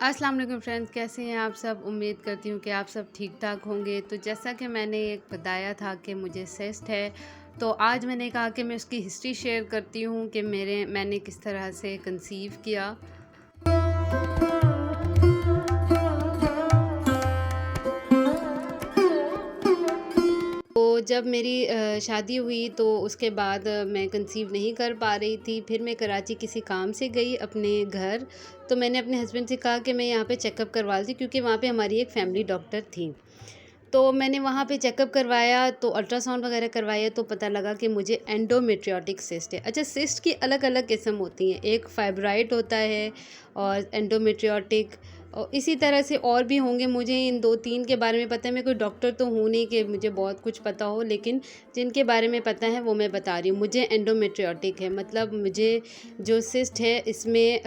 अस्सलाम वालेकुम फ्रेंड्स, कैसे हैं आप सब। उम्मीद करती हूँ कि आप सब ठीक ठाक होंगे। तो जैसा कि मैंने एक बताया था कि मुझे सिस्ट है, तो आज मैंने कहा कि मैं उसकी हिस्ट्री शेयर करती हूँ कि मैंने किस तरह से कंसीव किया। तो जब मेरी शादी हुई तो उसके बाद मैं कंसीव नहीं कर पा रही थी। फिर मैं कराची किसी काम से गई अपने घर, तो मैंने अपने हस्बैंड से कहा कि मैं यहाँ पे चेकअप करवा ली, क्योंकि वहाँ पे हमारी एक फैमिली डॉक्टर थी। तो मैंने वहाँ पे चेकअप करवाया, तो अल्ट्रासाउंड वगैरह करवाया, तो पता लगा कि मुझे एंडोमेट्रियोटिक सिस्ट है। अच्छा, सिस्ट की अलग अलग किस्म होती हैं, एक फाइब्राइड होता है और एंडोमेट्रियोटिक, और इसी तरह से और भी होंगे। मुझे इन 2-3 के बारे में पता है। मैं कोई डॉक्टर तो हूँ नहीं कि मुझे बहुत कुछ पता हो, लेकिन जिनके बारे में पता है वो मैं बता रही हूँ। मुझे एंडोमेट्रियोटिक है, मतलब मुझे जो सिस्ट है इसमें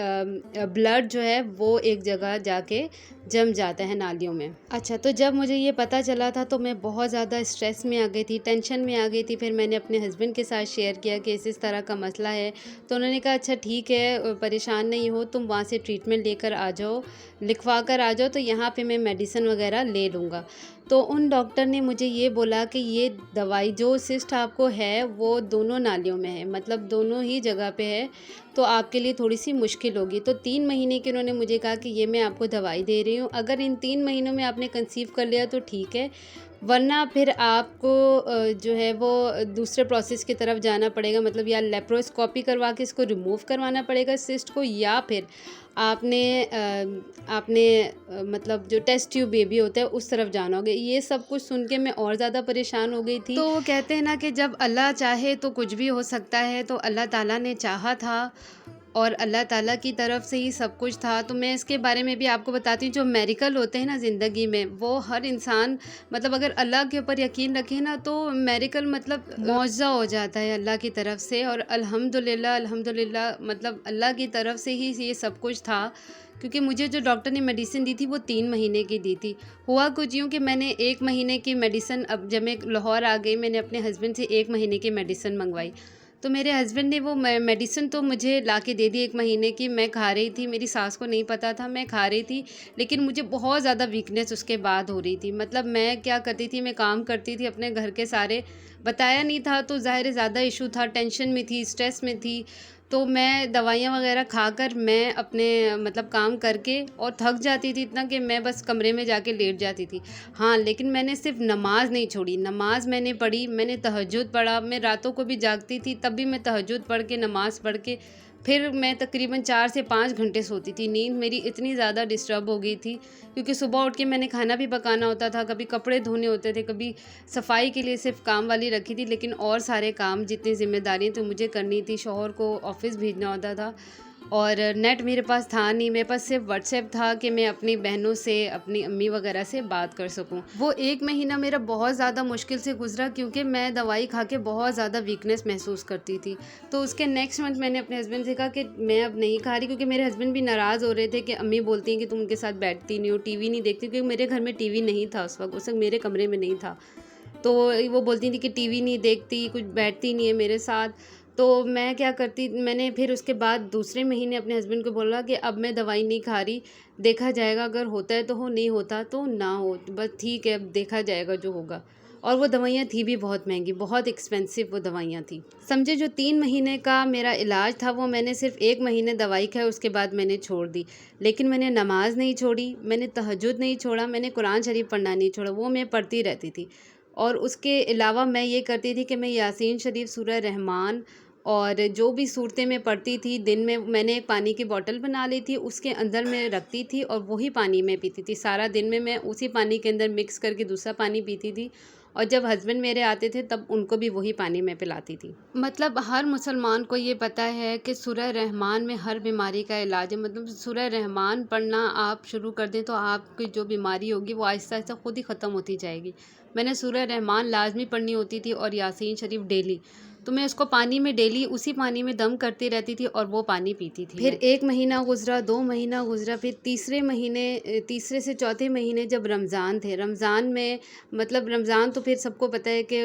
ब्लड जो है वो एक जगह जाके जम जाता है नालियों में। अच्छा, तो जब मुझे ये पता चला था तो मैं बहुत ज़्यादा स्ट्रेस में आ गई थी, टेंशन में आ गई थी। फिर मैंने अपने हस्बैंड के साथ शेयर किया कि इस तरह का मसला है। तो उन्होंने कहा अच्छा ठीक है, परेशान नहीं हो, तुम वहाँ से ट्रीटमेंट लेकर आ जाओ, लिखवा कर आ जाओ, तो यहाँ पे मैं मेडिसिन वगैरह ले लूँगा। तो उन डॉक्टर ने मुझे ये बोला कि ये दवाई जो सिस्ट आपको है वो दोनों नालियों में है, मतलब दोनों ही जगह पे है, तो आपके लिए थोड़ी सी मुश्किल होगी। तो 3 महीने की उन्होंने मुझे कहा कि ये मैं आपको दवाई दे रही हूँ, अगर इन 3 महीनों में आपने कंसीव कर लिया तो ठीक है, वरना फिर आपको जो है वो दूसरे प्रोसेस की तरफ जाना पड़ेगा, मतलब या लेप्रोस्कोपी करवा के इसको रिमूव करवाना पड़ेगा सिस्ट को, या फिर आपने मतलब जो टेस्ट ट्यूब बेबी होता है उस तरफ जाना होगा। ये सब कुछ सुन के मैं और ज़्यादा परेशान हो गई थी। तो कहते हैं ना कि जब अल्लाह चाहे तो कुछ भी हो सकता है, तो अल्लाह ताला ने चाहा था और अल्लाह ताला की तरफ से ही सब कुछ था। तो मैं इसके बारे में भी आपको बताती हूँ। जो मेरिकल होते हैं ना ज़िंदगी में, वो हर इंसान, मतलब अगर अल्लाह के ऊपर यकीन रखे ना, तो मेरिकल मतलब मुआज़ा हो जाता है अल्लाह की तरफ से। और अल्हम्दुलिल्लाह अल्हम्दुलिल्लाह, मतलब अल्लाह की तरफ से ही ये सब कुछ था। क्योंकि मुझे जो डॉक्टर ने मेडिसिन दी थी वो 3 महीने की दी थी। हुआ कुछ यूँ कि मैंने 1 महीने की मेडिसिन, अब जब मैं लाहौर आ गई, मैंने अपने हस्बैंड से 1 महीने की मेडिसिन मंगवाई। तो मेरे हस्बैंड ने वो मेडिसिन तो मुझे ला के दे दी 1 महीने की। मैं खा रही थी, मेरी सास को नहीं पता था, मैं खा रही थी, लेकिन मुझे बहुत ज़्यादा वीकनेस उसके बाद हो रही थी। मतलब मैं क्या करती थी, मैं काम करती थी अपने घर के सारे, बताया नहीं था, तो ज़ाहिर है ज़्यादा इशू था, टेंशन में थी, स्ट्रेस में थी। तो मैं दवाइयाँ वगैरह खाकर मैं अपने मतलब काम करके और थक जाती थी इतना कि मैं बस कमरे में जाके लेट जाती थी। हाँ, लेकिन मैंने सिर्फ़ नमाज़ नहीं छोड़ी, नमाज़ मैंने पढ़ी, मैंने तहज्जुद पढ़ा, मैं रातों को भी जागती थी, तब भी मैं तहज्जुद पढ़ के, नमाज़ पढ़ के, फिर मैं तकरीबन 4 से 5 घंटे सोती थी। नींद मेरी इतनी ज़्यादा डिस्टर्ब हो गई थी, क्योंकि सुबह उठ के मैंने खाना भी पकाना होता था, कभी कपड़े धोने होते थे, कभी सफाई के लिए सिर्फ़ काम वाली रखी थी, लेकिन और सारे काम, जितनी ज़िम्मेदारियाँ तो मुझे करनी थी, शौहर को ऑफ़िस भेजना होता था। और नेट मेरे पास था नहीं, मेरे पास सिर्फ व्हाट्सएप था कि मैं अपनी बहनों से, अपनी अम्मी वगैरह से बात कर सकूं। वो 1 महीना मेरा बहुत ज़्यादा मुश्किल से गुजरा, क्योंकि मैं दवाई खा के बहुत ज़्यादा वीकनेस महसूस करती थी। तो उसके नेक्स्ट मंथ मैंने अपने हस्बैंड से कहा कि मैं अब नहीं खा रही, क्योंकि मेरे हस्बैंड भी नाराज़ हो रहे थे कि अम्मी बोलती हैं कि तुम उनके साथ बैठती नहीं हो, टीवी नहीं देखती, क्योंकि मेरे घर में टीवी नहीं था उस वक्त मेरे कमरे में नहीं था। तो वो बोलती थी कि टीवी नहीं देखती, कुछ बैठती नहीं है मेरे साथ। तो मैं क्या करती, मैंने फिर उसके बाद दूसरे महीने अपने हस्बैंड को बोला कि अब मैं दवाई नहीं खा रही, देखा जाएगा, अगर होता है तो हो, नहीं होता तो ना हो, बस ठीक है, अब देखा जाएगा जो होगा। और वो दवाइयाँ थी भी बहुत महंगी, बहुत एक्सपेंसिव वो दवाइयाँ थी। समझे, जो 3 महीने का मेरा इलाज था वो मैंने सिर्फ 1 महीने दवाई खाई, उसके बाद मैंने छोड़ दी। लेकिन मैंने नमाज नहीं छोड़ी, मैंने तहज्जुद नहीं छोड़ा, मैंने कुरान शरीफ पढ़ना नहीं छोड़ा, वो मैं पढ़ती रहती थी। और उसके अलावा मैं ये करती थी कि मैं यासीन शरीफ, सूरह रहमान और जो भी सूरतें मैं पढ़ती थी, दिन में मैंने एक पानी की बोतल बना ली थी, उसके अंदर मैं रखती थी और वही पानी मैं पीती थी। सारा दिन में मैं उसी पानी के अंदर मिक्स करके दूसरा पानी पीती थी, और जब हस्बैंड मेरे आते थे तब उनको भी वही पानी मैं पिलाती थी। मतलब हर मुसलमान को ये पता है कि सूरह रहमान में हर बीमारी का इलाज है। मतलब सूरह रहमान पढ़ना आप शुरू कर दें तो आपकी जो बीमारी होगी वो आहिस्ता आहिस्ता खुद ही ख़त्म होती जाएगी। मैंने सूरह रहमान लाजमी पढ़नी होती थी और यासीन शरीफ डेली। तो मैं उसको पानी में डेली उसी पानी में दम करती रहती थी और वो पानी पीती थी। फिर 1 महीना गुज़रा, 2 महीना गुज़रा, फिर तीसरे से चौथे महीने जब रमज़ान थे, रमज़ान में मतलब रमज़ान तो फिर सबको पता है कि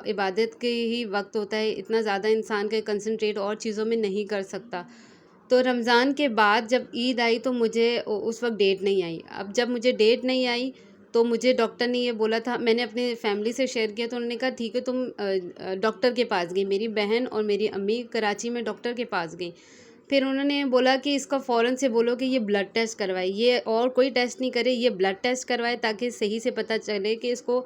इबादत के ही वक्त होता है, इतना ज़्यादा इंसान का कंसंट्रेट और चीज़ों में नहीं कर सकता। तो रमज़ान के बाद जब ईद आई तो मुझे उस वक्त डेट नहीं आई। अब जब मुझे डेट नहीं आई तो मुझे डॉक्टर ने ये बोला था, मैंने अपने फैमिली से शेयर किया तो उन्होंने कहा ठीक है तुम डॉक्टर के पास गई। मेरी बहन और मेरी अम्मी कराची में डॉक्टर के पास गई। फिर उन्होंने बोला कि इसका फ़ौरन से बोलो कि ये ब्लड टेस्ट करवाए, ये और कोई टेस्ट नहीं करे, ये ब्लड टेस्ट करवाए ताकि सही से पता चले कि इसको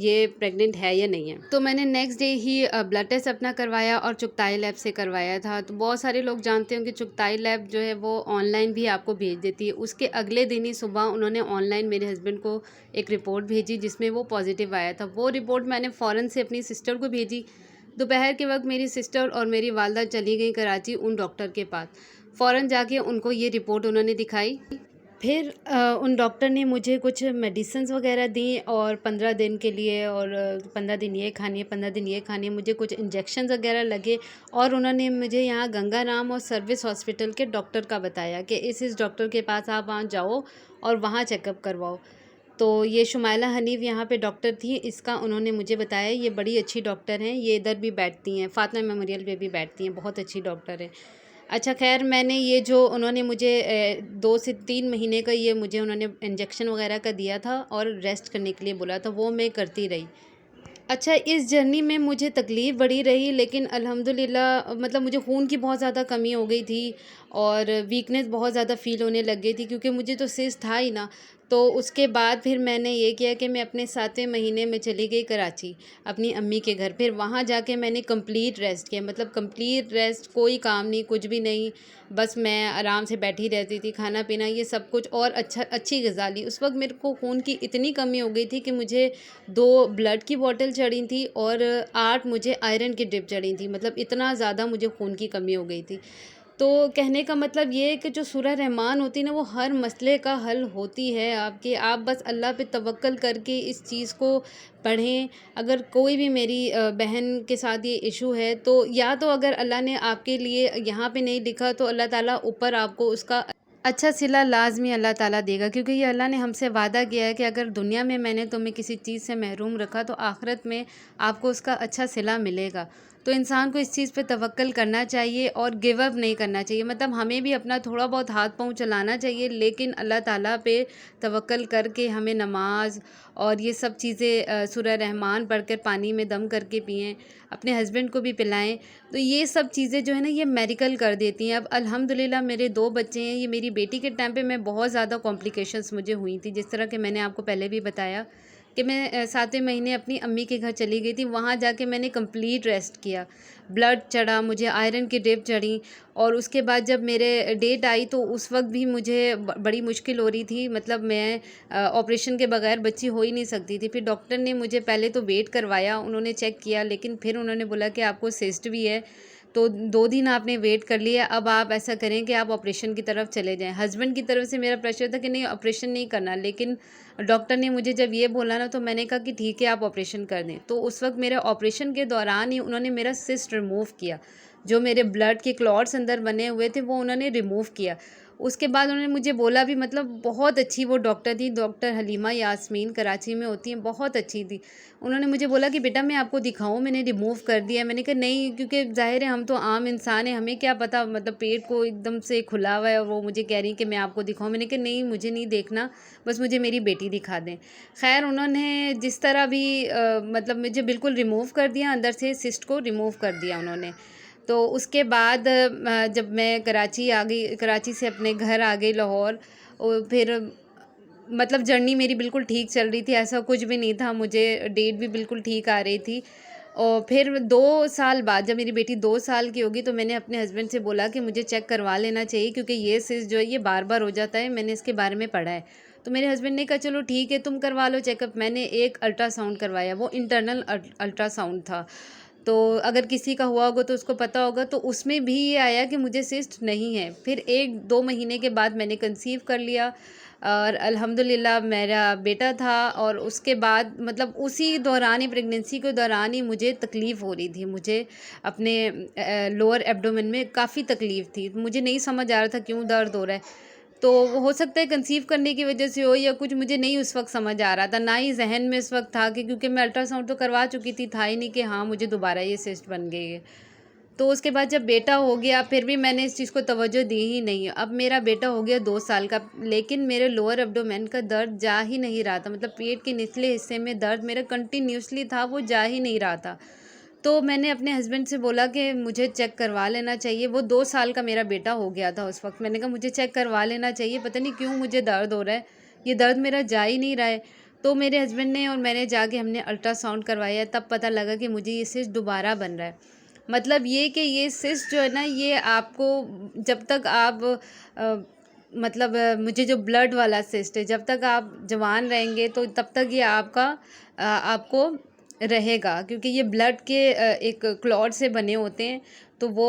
ये प्रेग्नेंट है या नहीं है। तो मैंने नेक्स्ट डे ही ब्लड टेस्ट अपना करवाया और चुगताई लैब से करवाया था। तो बहुत सारे लोग जानते होंगे चुगताई लैब जो है वो ऑनलाइन भी आपको भेज देती है। उसके अगले दिन ही सुबह उन्होंने ऑनलाइन मेरे हस्बैंड को एक रिपोर्ट भेजी जिसमें वो पॉजिटिव आया था। वो रिपोर्ट मैंने फ़ौरन से अपनी सिस्टर को भेजी। दोपहर के वक्त मेरी सिस्टर और मेरी वालदा चली गई कराची उन डॉक्टर के पास। फ़ौरन जाके उनको ये रिपोर्ट उन्होंने दिखाई। फिर उन डॉक्टर ने मुझे कुछ मेडिसिन्स वगैरह दी और 15 दिन के लिए, और 15 दिन ये खानी है, 15 दिन ये खानी है। मुझे कुछ इंजेक्शन्स वगैरह लगे और उन्होंने मुझे यहाँ गंगाराम और सर्विस हॉस्पिटल के डॉक्टर का बताया कि इस डॉक्टर के पास आप वहाँ जाओ और वहाँ चेकअप करवाओ। तो ये शुमाइला हनीफ़ यहाँ पे डॉक्टर थी, इसका उन्होंने मुझे बताया। ये बड़ी अच्छी डॉक्टर हैं, ये इधर भी बैठती हैं, फ़ातिमा मेमोरियल पे भी बैठती हैं, बहुत अच्छी डॉक्टर है। अच्छा खैर, मैंने ये जो उन्होंने मुझे 2 से 3 महीने का ये मुझे उन्होंने इंजेक्शन वगैरह का दिया था और रेस्ट करने के लिए बोला था, वो मैं करती रही। अच्छा, इस जर्नी में मुझे तकलीफ़ बड़ी रही, लेकिन अल्हम्दुलिल्लाह मतलब मुझे खून की बहुत ज़्यादा कमी हो गई थी और वीकनेस बहुत ज़्यादा फ़ील होने लग गई थी क्योंकि मुझे तो सिस्ट था ही ना। तो उसके बाद फिर मैंने ये किया कि मैं अपने 7वें महीने में चली गई कराची अपनी अम्मी के घर। फिर वहाँ जाके मैंने कंप्लीट रेस्ट किया, मतलब कंप्लीट रेस्ट, कोई काम नहीं, कुछ भी नहीं, बस मैं आराम से बैठी रहती थी, खाना पीना ये सब कुछ, और अच्छी ग़िज़ा ली। उस वक्त मेरे को खून की इतनी कमी हो गई थी कि मुझे 2 ब्लड की बॉटल चढ़ी थी और 8 मुझे आयरन की ड्रिप चढ़ी थी, मतलब इतना ज़्यादा मुझे खून की कमी हो गई थी। तो कहने का मतलब ये है कि जो सूरह रहमान होती है ना, वो हर मसले का हल होती है। आप बस अल्लाह पे तवक्कल करके इस चीज़ को पढ़ें। अगर कोई भी मेरी बहन के साथ ये इशू है तो या तो अगर अल्लाह ने आपके लिए यहाँ पे नहीं लिखा तो अल्लाह ताला ऊपर आपको उसका अच्छा सिला लाज़मी अल्लाह ताला देगा, क्योंकि ये अल्लाह ने हमसे वादा किया है कि अगर दुनिया में मैंने तुम्हें किसी चीज़ से महरूम रखा तो आखिरत में आपको उसका अच्छा सिला मिलेगा। तो इंसान को इस चीज़ पे तवक्कल करना चाहिए और गिव अप नहीं करना चाहिए। मतलब हमें भी अपना थोड़ा बहुत हाथ पाँव चलाना चाहिए, लेकिन अल्लाह ताला पे तवक्कल करके हमें नमाज़ और ये सब चीज़ें सूरह रहमान पढ़कर पानी में दम करके पिएँ, अपने हस्बैंड को भी पिलाएँ। तो ये सब चीज़ें जो है ना, ये मेडिकल कर देती हैं। अब अल्हम्दुलिल्लाह मेरे 2 बच्चे हैं। ये मेरी बेटी के टाइम पे मैं बहुत ज़्यादा कॉम्प्लिकेशंस मुझे हुई थी, जिस तरह के मैंने आपको पहले भी बताया कि मैं 7वें महीने अपनी अम्मी के घर चली गई थी। वहाँ जाके मैंने कंप्लीट रेस्ट किया, ब्लड चढ़ा, मुझे आयरन की ड्रिप चढ़ी, और उसके बाद जब मेरे डेट आई तो उस वक्त भी मुझे बड़ी मुश्किल हो रही थी। मतलब मैं ऑपरेशन के बगैर बच्ची हो ही नहीं सकती थी। फिर डॉक्टर ने मुझे पहले तो वेट करवाया, उन्होंने चेक किया, लेकिन फिर उन्होंने बोला कि आपको सिस्ट भी है, तो 2 दिन आपने वेट कर लिया, अब आप ऐसा करें कि आप ऑपरेशन की तरफ चले जाएँ। हस्बैंड की तरफ से मेरा प्रेशर था कि नहीं, ऑपरेशन नहीं करना, लेकिन डॉक्टर ने मुझे जब ये बोला ना तो मैंने कहा कि ठीक है आप ऑपरेशन कर दें। तो उस वक्त मेरे ऑपरेशन के दौरान ही उन्होंने मेरा सिस्ट रिमूव किया, जो मेरे ब्लड के क्लॉट्स अंदर बने हुए थे वो उन्होंने रिमूव किया। उसके बाद उन्होंने मुझे बोला भी, मतलब बहुत अच्छी वो डॉक्टर थी, डॉक्टर हलीमा यास्मीन, कराची में होती हैं, बहुत अच्छी थी। उन्होंने मुझे बोला कि बेटा मैं आपको दिखाऊं, मैंने रिमूव कर दिया। मैंने कहा नहीं, क्योंकि ज़ाहिर है हम तो आम इंसान हैं, हमें क्या पता, मतलब पेट को एकदम से खुला हुआ है और वो मुझे कह रही कि मैं आपको दिखाऊं। मैंने कहा नहीं, मुझे नहीं देखना, बस मुझे मेरी बेटी दिखा दें। खैर उन्होंने जिस तरह भी मतलब मुझे बिल्कुल रिमूव कर दिया, अंदर से सिस्ट को रिमूव कर दिया उन्होंने। तो उसके बाद जब मैं कराची आ गई, कराची से अपने घर आ गई लाहौर, और फिर मतलब जर्नी मेरी बिल्कुल ठीक चल रही थी, ऐसा कुछ भी नहीं था, मुझे डेट भी बिल्कुल ठीक आ रही थी। और फिर 2 साल बाद जब मेरी बेटी 2 साल की होगी तो मैंने अपने हस्बैंड से बोला कि मुझे चेक करवा लेना चाहिए, क्योंकि ये सिस्ट जो है ये बार-बार हो जाता है, मैंने इसके बारे में पढ़ा है। तो मेरे हस्बैंड ने कहा चलो ठीक है तुम करवा लो चेकअप। मैंने एक अल्ट्रासाउंड करवाया, वो इंटरनल अल्ट्रासाउंड था। तो अगर किसी का हुआ होगा तो उसको पता होगा। तो उसमें भी ये आया कि मुझे सिस्ट नहीं है। फिर 1-2 महीने के बाद मैंने कंसीव कर लिया और अल्हम्दुलिल्लाह मेरा बेटा था। और उसके बाद मतलब उसी दौरान ही, प्रेगनेंसी के दौरान ही मुझे तकलीफ़ हो रही थी। मुझे अपने लोअर एब्डोमेन में काफ़ी तकलीफ़ थी। मुझे नहीं समझ आ रहा था क्यों दर्द हो रहा है। तो हो सकता है कंसीव करने की वजह से हो या कुछ, मुझे नहीं उस वक़्त समझ आ रहा था। ना ही ज़हन में इस वक़्त था कि, क्योंकि मैं अल्ट्रासाउंड तो करवा चुकी थी, था ही नहीं कि हाँ, मुझे दोबारा ये सिस्ट बन गई है। तो उसके बाद जब बेटा हो गया फिर भी मैंने इस चीज़ को तवज्जो दी ही नहीं। अब मेरा बेटा हो गया 2 साल का, लेकिन मेरे लोअर एब्डोमेन का दर्द जा ही नहीं रहा था। मतलब पेट के निचले हिस्से में दर्द मेरा कंटिन्यूअसली था, वो जा ही नहीं रहा था। तो मैंने अपने हस्बैंड से बोला कि मुझे चेक करवा लेना चाहिए। वो 2 साल का मेरा बेटा हो गया था उस वक़्त। मैंने कहा मुझे चेक करवा लेना चाहिए, पता नहीं क्यों मुझे दर्द हो रहा है, ये दर्द मेरा जा ही नहीं रहा है। तो मेरे हस्बैंड ने और मैंने जाके हमने अल्ट्रासाउंड करवाया, तब पता लगा कि मुझे ये सिस्ट दोबारा बन रहा है। मतलब ये कि ये सिस्ट जो है ना, ये आपको जब तक आप मतलब मुझे जो ब्लड वाला सिस्ट है, जब तक आप जवान रहेंगे तो तब तक ये आपको रहेगा, क्योंकि ये ब्लड के एक क्लॉट से बने होते हैं। तो वो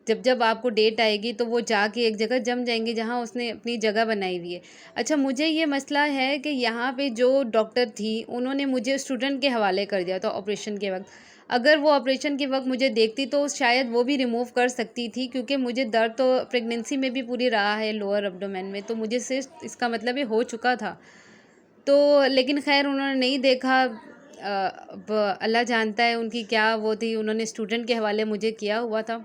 जब जब आपको डेट आएगी तो वो जाके एक जगह जम जाएंगे जहाँ उसने अपनी जगह बनाई हुई है। अच्छा, मुझे ये मसला है कि यहाँ पे जो डॉक्टर थी उन्होंने मुझे स्टूडेंट के हवाले कर दिया था ऑपरेशन के वक्त। अगर वो ऑपरेशन के वक्त मुझे देखती तो शायद वो भी रिमूव कर सकती थी, क्योंकि मुझे दर्द तो प्रेगनेंसी में भी पूरी रहा है लोअर एब्डोमेन में, तो मुझे सिस्ट इसका मतलब ये हो चुका था। तो लेकिन ख़ैर उन्होंने नहीं देखा। अब अल्लाह जानता है उनकी क्या वो थी, उन्होंने स्टूडेंट के हवाले मुझे किया हुआ था।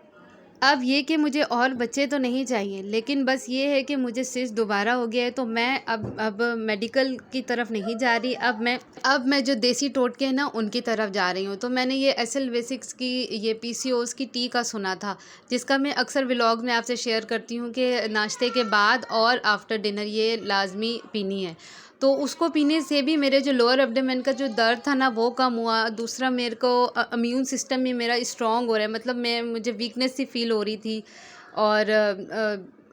अब ये कि मुझे और बच्चे तो नहीं चाहिए, लेकिन बस ये है कि मुझे सिस्ट दोबारा हो गया है, तो मैं अब मेडिकल की तरफ नहीं जा रही। अब मैं जो देसी टोटके हैं ना उनकी तरफ जा रही हूँ। तो मैंने ये एसएल बेसिक्स की, ये पीसीओएस की टी का सुना था, जिसका मैं अक्सर व्लॉग में आपसे शेयर करती हूँ कि नाश्ते के बाद और आफ्टर डिनर ये लाजमी पीनी है। तो उसको पीने से भी मेरे जो लोअर एब्डोमेन का जो दर्द था ना वो कम हुआ। दूसरा, मेरे को इम्यून सिस्टम भी मेरा स्ट्रॉन्ग हो रहा है। मतलब मुझे वीकनेस सी फील हो रही थी और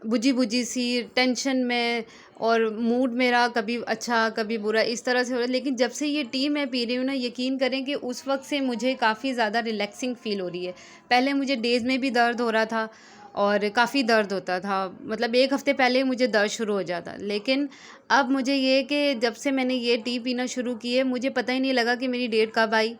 बुझी बुझी सी टेंशन में, और मूड मेरा कभी अच्छा कभी बुरा इस तरह से हो रहा है। लेकिन जब से ये टी मैं पी रही हूँ ना, यकीन करें कि उस वक्त से मुझे काफ़ी ज़्यादा रिलैक्सिंग फ़ील हो रही है। पहले मुझे डेज़ में भी दर्द हो रहा था और काफ़ी दर्द होता था, मतलब 1 हफ़्ते पहले ही मुझे दर्द शुरू हो जाता। लेकिन अब मुझे ये कि जब से मैंने ये टी पीना शुरू की है, मुझे पता ही नहीं लगा कि मेरी डेट कब आई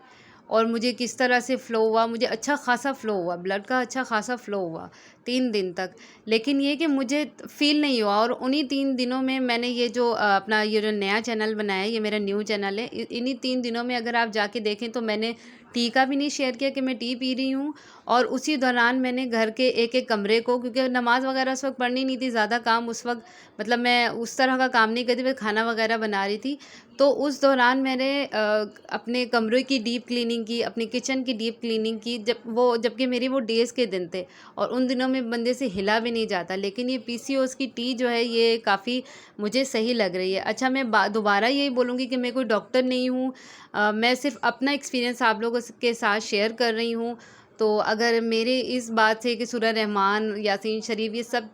और मुझे किस तरह से फ़्लो हुआ। मुझे अच्छा ख़ासा फ़्लो हुआ, ब्लड का अच्छा ख़ासा फ़्लो हुआ 3 दिन तक। लेकिन ये कि मुझे फ़ील नहीं हुआ। और उन्हीं 3 दिनों में मैंने ये जो अपना ये जो नया चैनल बनाया है, ये मेरा न्यू चैनल है। इन्हीं 3 दिनों में अगर आप जाके देखें तो मैंने टी का भी नहीं शेयर किया कि मैं टी पी रही हूँ, और उसी दौरान मैंने घर के एक-एक कमरे को, क्योंकि नमाज़ वगैरह उस वक़्त पढ़नी नहीं थी, ज़्यादा काम उस वक़्त, मतलब मैं उस तरह का काम नहीं करती, मैं खाना वगैरह बना रही थी। तो उस दौरान मैंने अपने कमरे की डीप क्लीनिंग की, अपनी किचन की डीप क्लीनिंग की, जबकि मेरी वो डेज़ के दिन थे और उन दिनों में बंदे से हिला भी नहीं जाता। लेकिन ये पीसीओएस की टी जो है ये काफ़ी मुझे सही लग रही है। अच्छा, मैं दोबारा यही बोलूँगी कि मैं कोई डॉक्टर नहीं हूँ, मैं सिर्फ़ अपना एक्सपीरियंस आप लोगों के साथ शेयर कर रही हूँ। तो अगर मेरे इस बात से कि सूरह रहमान, यासीन शरीफ, ये सब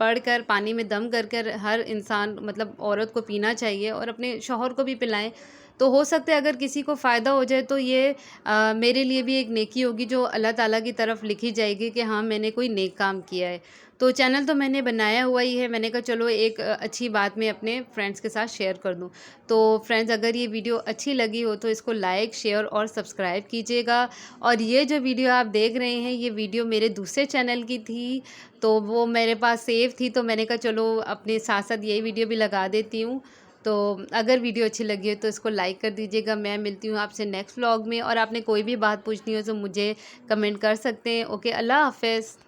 पढ़कर पानी में दम कर कर हर इंसान, मतलब औरत को पीना चाहिए और अपने शौहर को भी पिलाएं, तो हो सकता है अगर किसी को फ़ायदा हो जाए तो ये मेरे लिए भी एक नेकी होगी जो अल्लाह ताला की तरफ लिखी जाएगी कि हाँ, मैंने कोई नेक काम किया है। तो चैनल तो मैंने बनाया हुआ ही है, मैंने कहा चलो एक अच्छी बात मैं अपने फ्रेंड्स के साथ शेयर कर दूं। तो फ्रेंड्स, अगर ये वीडियो अच्छी लगी हो तो इसको लाइक, शेयर और सब्सक्राइब कीजिएगा। और ये जो वीडियो आप देख रहे हैं, ये वीडियो मेरे दूसरे चैनल की थी, तो वो मेरे पास सेव थी, तो मैंने कहा चलो अपने साथ साथ यही वीडियो भी लगा देती हूँ। तो अगर वीडियो अच्छी लगी हो तो इसको लाइक कर दीजिएगा। मैं मिलती हूँ आपसे नेक्स्ट व्लॉग में, और आपने कोई भी बात पूछनी हो तो मुझे कमेंट कर सकते हैं। ओके, अल्लाह हाफ़िज़।